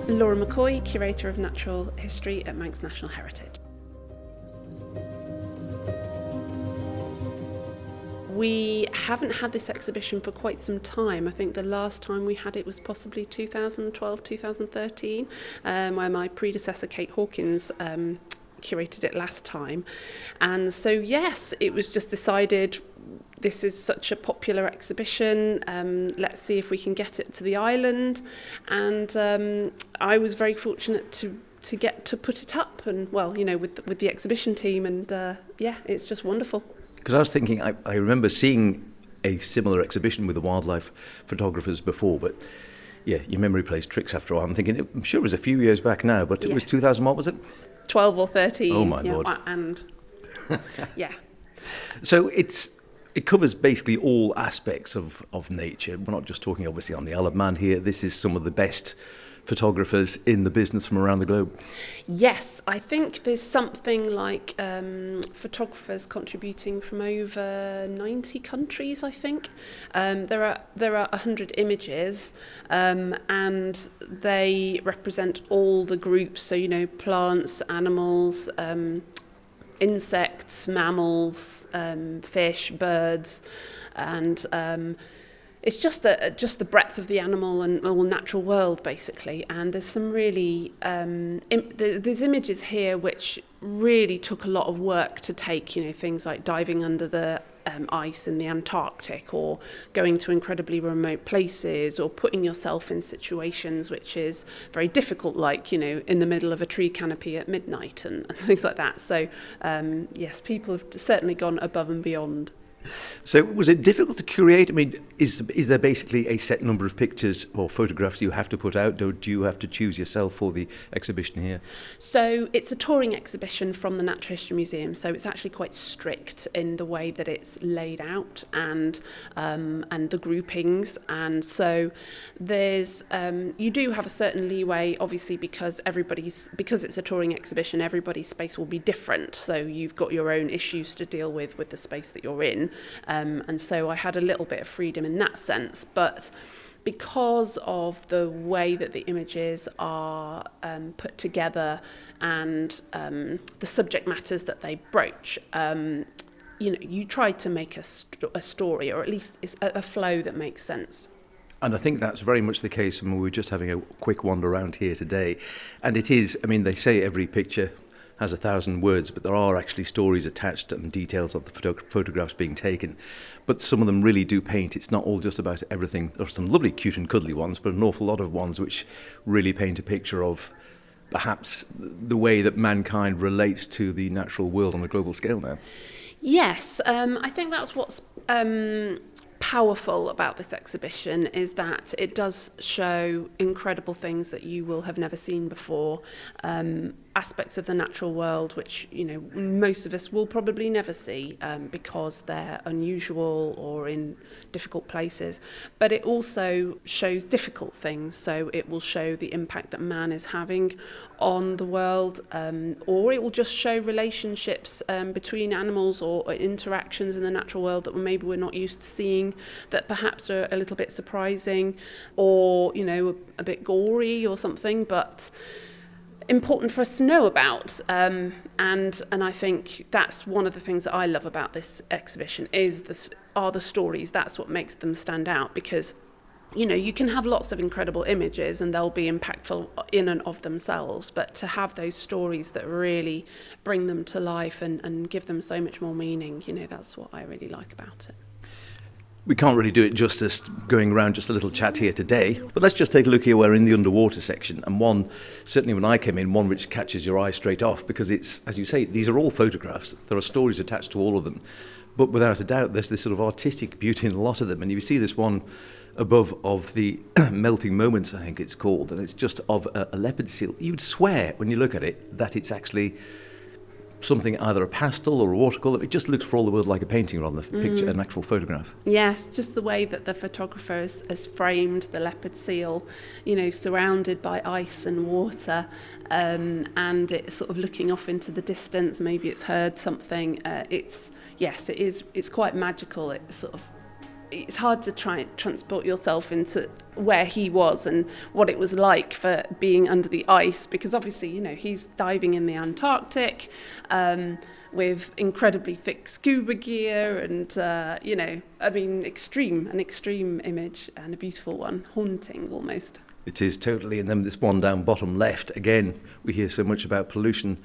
Laura McCoy, Curator of Natural History at Manx National Heritage. We haven't had this exhibition for quite some time. I think the last time we had it was possibly 2012, 2013, where my predecessor Kate Hawkins curated it last time. And so yes, it was just decided this is such a popular exhibition, let's see if we can get it to the island. And I was very fortunate to get to put it up, and well, you know, with the exhibition team, and yeah, it's just wonderful. Because I was thinking, I remember seeing a similar exhibition with the wildlife photographers before, but yeah, your memory plays tricks after a while. I'm sure it was a few years back now, but it was 2000, what was it? 12 or 13. Oh my Lord. And yeah. So it covers basically all aspects of nature. We're not just talking obviously on the Isle of Man here. This is some of the best photographers in the business from around the globe. Yes, I think there's something like photographers contributing from over 90 countries, I think. There are 100 images, and they represent all the groups, so, you know, plants, animals, insects, mammals, fish, birds, and it's just the breadth of the animal and all natural world, basically. And there's some really there's images here which really took a lot of work to take. You know, things like diving under the ice in the Antarctic, or going to incredibly remote places, or putting yourself in situations which is very difficult, like, you know, in the middle of a tree canopy at midnight and things like that. So yes, people have certainly gone above and beyond. So was it difficult to curate? I mean, is there basically a set number of pictures or photographs you have to put out, or do you have to choose yourself for the exhibition here? So it's a touring exhibition from the Natural History Museum, so it's actually quite strict in the way that it's laid out and the groupings. And so there's you do have a certain leeway, obviously, because it's a touring exhibition, everybody's space will be different. So you've got your own issues to deal with the space that you're in. And so I had a little bit of freedom in that sense, but because of the way that the images are put together and the subject matters that they broach, you know, you try to make a story, or at least a flow that makes sense. And I think that's very much the case. I mean, we were just having a quick wander around here today, and it is, I mean, they say every picture has 1,000 words, but there are actually stories attached and details of the photographs being taken. But some of them really do paint. It's not all just about everything. There are some lovely, cute and cuddly ones, but an awful lot of ones which really paint a picture of perhaps the way that mankind relates to the natural world on a global scale now. Yes, I think that's what's powerful about this exhibition, is that it does show incredible things that you will have never seen before, aspects of the natural world which, you know, most of us will probably never see because they're unusual or in difficult places. But it also shows difficult things, so it will show the impact that man is having on the world, or it will just show relationships between animals, or interactions in the natural world that maybe we're not used to seeing, that perhaps are a little bit surprising, or, you know, a bit gory or something, but important for us to know about. And I think that's one of the things that I love about this exhibition are the stories. That's what makes them stand out, because, you know, you can have lots of incredible images and they'll be impactful in and of themselves, but to have those stories that really bring them to life and give them so much more meaning, you know, that's what I really like about it. We can't really do it justice going around just a little chat here today, but let's just take a look here. We're in the underwater section, and one, certainly when I came in, one which catches your eye straight off, because it's, as you say, these are all photographs. There are stories attached to all of them, but without a doubt there's this sort of artistic beauty in a lot of them. And you see this one above of the melting moments, I think it's called, and it's just of a leopard seal. You'd swear when you look at it that it's actually something, either a pastel or a watercolour. It just looks for all the world like a painting rather than a picture, an actual photograph. Yes, just the way that the photographer has framed the leopard seal, surrounded by ice and water, and it's sort of looking off into the distance. Maybe it's heard something. It's quite magical. It's hard to try and transport yourself into where he was and what it was like for being under the ice, because obviously, he's diving in the Antarctic with incredibly thick scuba gear and, an extreme image and a beautiful one, haunting almost. It is totally. And then this one down bottom left, again, we hear so much about pollution.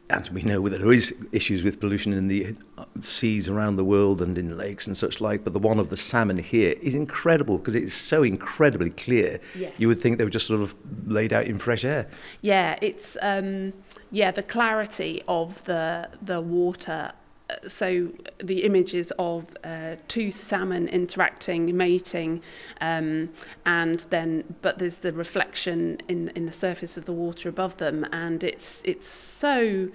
And we know that there is issues with pollution in the seas around the world and in lakes and such like, but the one of the salmon here is incredible because it's so incredibly clear. Yes. You would think they were just sort of laid out in fresh air. Yeah, it's the clarity of the water. So the images of two salmon interacting, mating, but there's the reflection in the surface of the water above them, and it's so.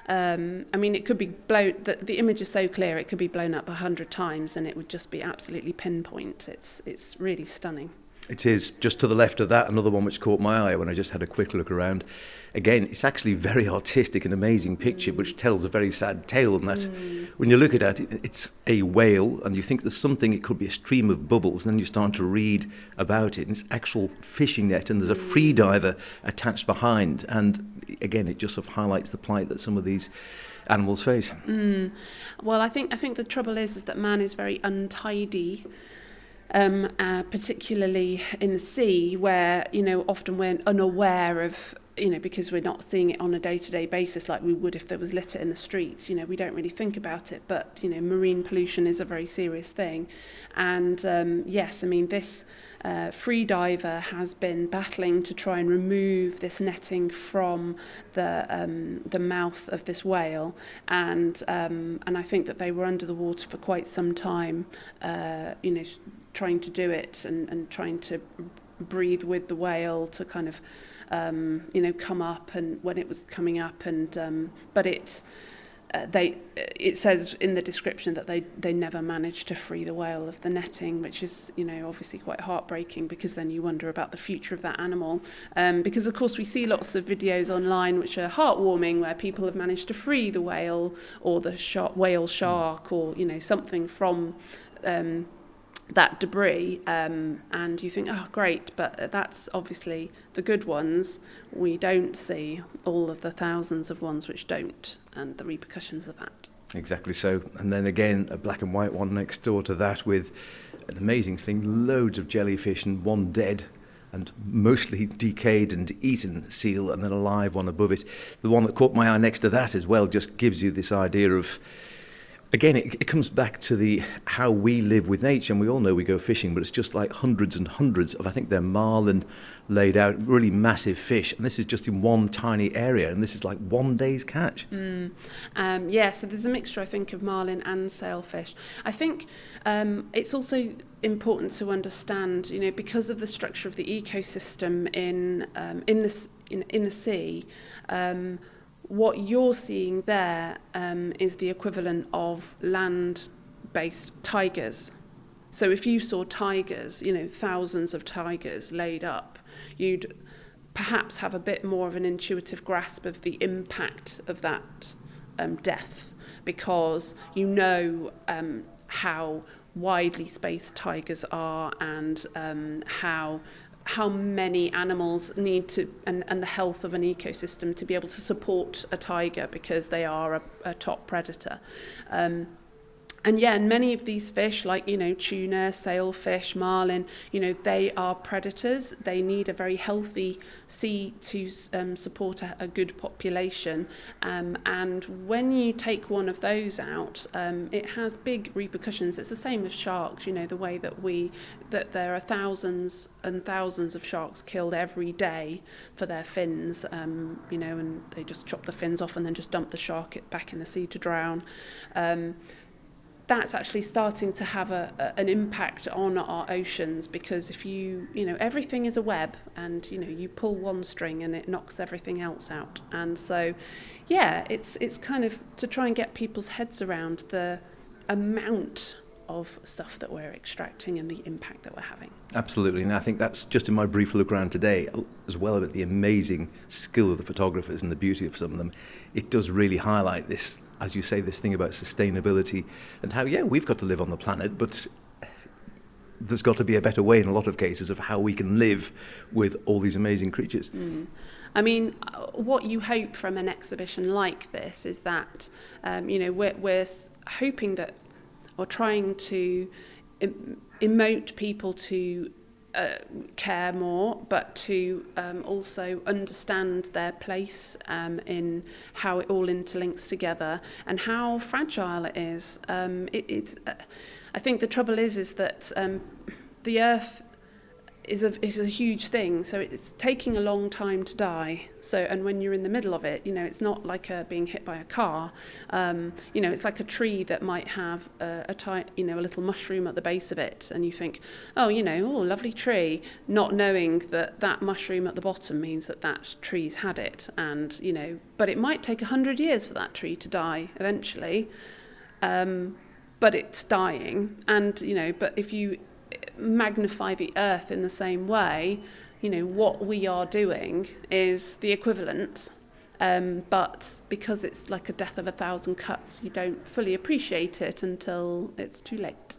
It could be blown. The image is so clear; it could be blown up 100 times, and it would just be absolutely pinpoint. It's really stunning. It is. Just to the left of that, another one which caught my eye when I just had a quick look around. Again, it's actually very artistic and amazing picture, which tells a very sad tale. And that, when you look at it, it's a whale, and you think there's something. It could be a stream of bubbles, and then you start to read about it, and it's actual fishing net, and there's a free diver attached behind. And again, it just sort of highlights the plight that some of these animals face. Well, I think the trouble is that man is very untidy. Particularly in the sea, where often we're unaware of, because we're not seeing it on a day-to-day basis like we would if there was litter in the streets. We don't really think about it, but marine pollution is a very serious thing. And this free diver has been battling to try and remove this netting from the mouth of this whale, and I think that they were under the water for quite some time, trying to do it and trying to breathe with the whale to kind of come up, and when it was coming up, and but it says in the description that they never managed to free the whale of the netting, which is obviously quite heartbreaking, because then you wonder about the future of that animal, because of course we see lots of videos online which are heartwarming, where people have managed to free the whale or the whale shark or something from that debris, and you think, oh great, but that's obviously the good ones. We don't see all of the thousands of ones which don't, and the repercussions of that. Exactly so. And then again, a black and white one next door to that with an amazing thing, loads of jellyfish and one dead and mostly decayed and eaten seal, and then a live one above it. The one that caught my eye next to that as well just gives you this idea of, again, it comes back to how we live with nature, and we all know we go fishing, but it's just like hundreds and hundreds of, I think they're marlin laid out, really massive fish, and this is just in one tiny area, and this is like one day's catch. So there's a mixture, I think, of marlin and sailfish. I think it's also important to understand, because of the structure of the ecosystem in the sea. What you're seeing there is the equivalent of land-based tigers. So if you saw tigers, thousands of tigers laid up, you'd perhaps have a bit more of an intuitive grasp of the impact of that death, because how widely spaced tigers are, and how many animals need to, and the health of an ecosystem to be able to support a tiger, because they are a top predator. And many of these fish, like, tuna, sailfish, marlin, they are predators. They need a very healthy sea to support a good population. And when you take one of those out, it has big repercussions. It's the same with sharks, the way that there are thousands and thousands of sharks killed every day for their fins, and they just chop the fins off and then just dump the shark back in the sea to drown. that's actually starting to have an impact on our oceans, because if you know, everything is a web, and, you know, you pull one string and it knocks everything else out. And so, yeah, it's kind of to try and get people's heads around the amount of stuff that we're extracting and the impact that we're having. Absolutely, and I think that's just in my brief look around today, as well as the amazing skill of the photographers and the beauty of some of them. It does really highlight this, as you say, this thing about sustainability and how, yeah, we've got to live on the planet, but there's got to be a better way in a lot of cases of how we can live with all these amazing creatures. I mean, what you hope from an exhibition like this is that, you know, we're hoping that, or trying to emote people to care more, but to also understand their place in how it all interlinks together and how fragile it is. It's I think the trouble is that the Earth is a huge thing, so it's taking a long time to die. So, and when you're in the middle of it, you know, it's not like being hit by a car. You know, it's like a tree that might have a little mushroom at the base of it, and you think, oh, you know, oh, lovely tree, not knowing that that mushroom at the bottom means that that tree's had it, and, you know, but it might take 100 years for that tree to die eventually, but it's dying, and, you know, but if you magnify the Earth in the same way, you know, what we are doing is the equivalent, but because it's like a death of a thousand cuts, you don't fully appreciate it until it's too late.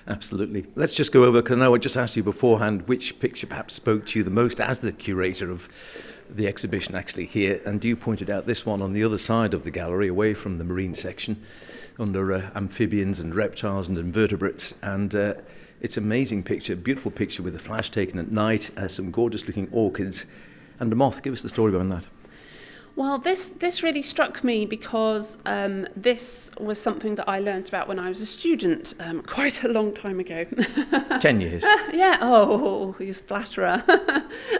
Absolutely. Let's just go over, because I know I just asked you beforehand which picture perhaps spoke to you the most as the curator of the exhibition actually here, and you pointed out this one on the other side of the gallery, away from the marine section, under amphibians and reptiles and invertebrates, and it's an amazing picture, beautiful picture with the flash taken at night, some gorgeous looking orchids and a moth. Give us the story behind that. Well, this really struck me because this was something that I learnt about when I was a student quite a long time ago. 10 years. Yeah, oh, you flatterer.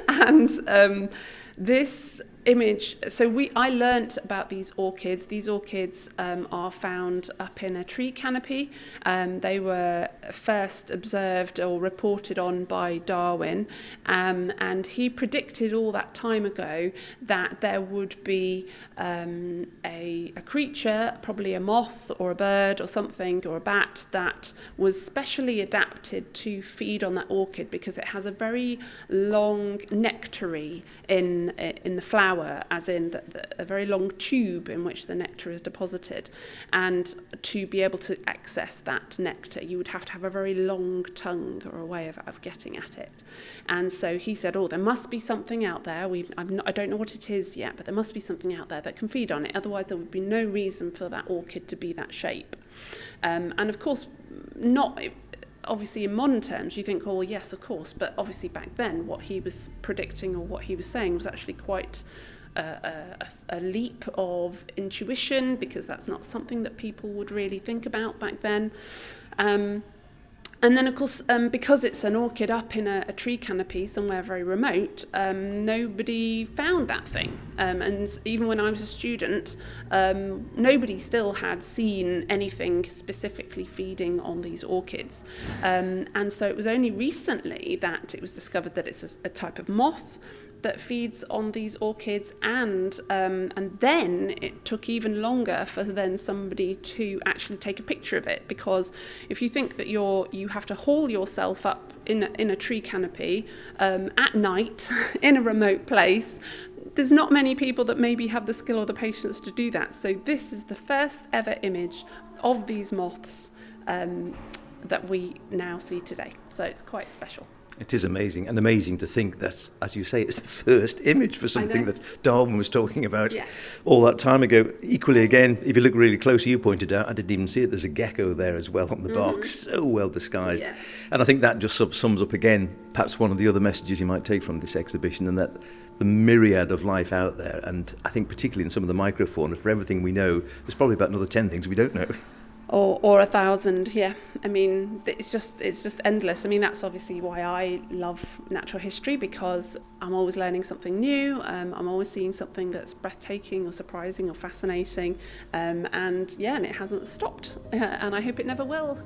And this image, so I learnt about these orchids. These orchids are found up in a tree canopy. They were first observed or reported on by Darwin, and he predicted all that time ago that there would be a creature, probably a moth or a bird or something, or a bat, that was specially adapted to feed on that orchid because it has a very long nectary in the flower, as in a very long tube in which the nectar is deposited, and to be able to access that nectar you would have to have a very long tongue or a way of getting at it. And so he said, oh, there must be something out there, I don't know what it is yet, but there must be something out there that can feed on it, otherwise there would be no reason for that orchid to be that shape. And of course, not obviously in modern terms you think, oh well, yes, of course, but obviously back then what he was predicting or what he was saying was actually quite a leap of intuition, because that's not something that people would really think about back then. And then, of course, because it's an orchid up in a tree canopy somewhere very remote, nobody found that thing. And even when I was a student, nobody still had seen anything specifically feeding on these orchids. And so it was only recently that it was discovered that it's a type of moth that feeds on these orchids, and then it took even longer for then somebody to actually take a picture of it, because if you think that you have to haul yourself up in a tree canopy at night in a remote place, there's not many people that maybe have the skill or the patience to do that. So this is the first ever image of these moths that we now see today. So it's quite special. It is amazing, and amazing to think that, as you say, it's the first image for something that Darwin was talking about all that time ago. Equally, again, if you look really closely, you pointed out, I didn't even see it, there's a gecko there as well on the bark, so well disguised. Yeah. And I think that just sums up again, perhaps one of the other messages you might take from this exhibition, and that the myriad of life out there, and I think particularly in some of the microfauna, for everything we know, there's probably about another 10 things we don't know. or 1,000. Yeah, I mean, it's just endless. I mean, that's obviously why I love natural history, because I'm always learning something new. I'm always seeing something that's breathtaking or surprising or fascinating, and it hasn't stopped, and I hope it never will.